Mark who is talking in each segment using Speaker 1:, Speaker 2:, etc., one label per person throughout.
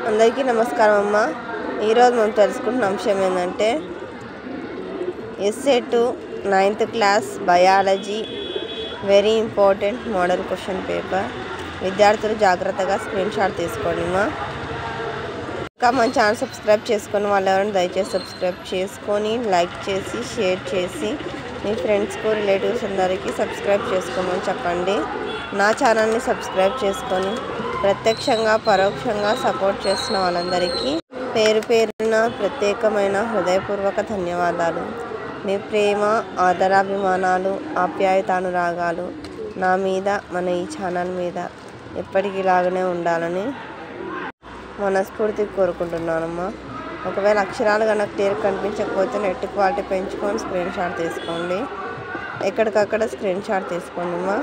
Speaker 1: అందరికీ నమస్కారం అమ్మ. ఈరోజు మనం తెలుసుకుంటున్న అంశం ఏంటంటే ఎస్ఏ2 9th class biology very important model question paper. విద్యార్థులు జాగ్రత్తగా స్క్రీన్ షాట్ తీసుకోండి అమ్మా. ఇంకా మన ఛానల్ సబ్స్క్రైబ్ చేసుకొని వాళ్ళు ఎవరైనా దయచేసి సబ్స్క్రైబ్ చేసుకొని లైక్ చేసి షేర్ చేసి మీ ఫ్రెండ్స్కు రిలేటివ్స్ అందరికీ సబ్స్క్రైబ్ చేసుకోమని చెప్పండి. నా ఛానల్ని సబ్స్క్రైబ్ చేసుకొని ప్రత్యక్షంగా పరోక్షంగా సపోర్ట్ చేస్తున్న వాళ్ళందరికీ పేరు పేరున ప్రత్యేకమైన హృదయపూర్వక ధన్యవాదాలు. మీ ప్రేమ, ఆదరాభిమానాలు, ఆప్యాయతానురాగాలు నా మీద, మన ఈ ఛానల్ మీద ఎప్పటికీ ఇలాగనే ఉండాలని మనస్ఫూర్తిగా కోరుకుంటున్నానమ్మా. ఒకవేళ అక్షరాలు కనుక క్లియర్ కనిపించకపోతే నెట్ క్వాలిటీ పెంచుకొని స్క్రీన్ షాట్ తీసుకోండి. ఎక్కడికక్కడ స్క్రీన్ షాట్ తీసుకోండి అమ్మా.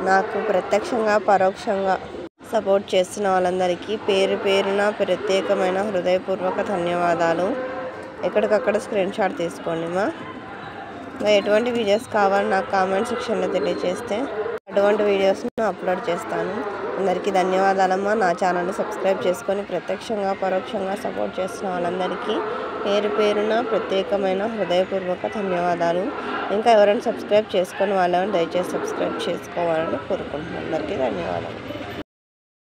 Speaker 1: నాకు ప్రత్యక్షంగా పరోక్షంగా సపోర్ట్ చేస్తున్న వాళ్ళందరికీ పేరు పేరున ప్రత్యేకమైన హృదయపూర్వక ధన్యవాదాలు. ఎక్కడికక్కడ స్క్రీన్ షాట్ తీసుకోండి అమ్మా. ఇంకా ఎటువంటి వీడియోస్ కావాలని నాకు కామెంట్ సెక్షన్లో తెలియజేస్తే అటువంటి వీడియోస్ను అప్లోడ్ చేస్తాను. అందరికీ ధన్యవాదాలమ్మా. నా ఛానల్ని సబ్స్క్రైబ్ చేసుకొని ప్రత్యక్షంగా పరోక్షంగా సపోర్ట్ చేస్తున్న వాళ్ళందరికీ పేరు పేరున ప్రత్యేకమైన హృదయపూర్వక ధన్యవాదాలు. ఇంకా ఎవరైనా సబ్స్క్రైబ్ చేసుకొని వాళ్ళని దయచేసి సబ్స్క్రైబ్ చేసుకోవాలని కోరుకుంటున్నాను. అందరికీ ధన్యవాదాలు.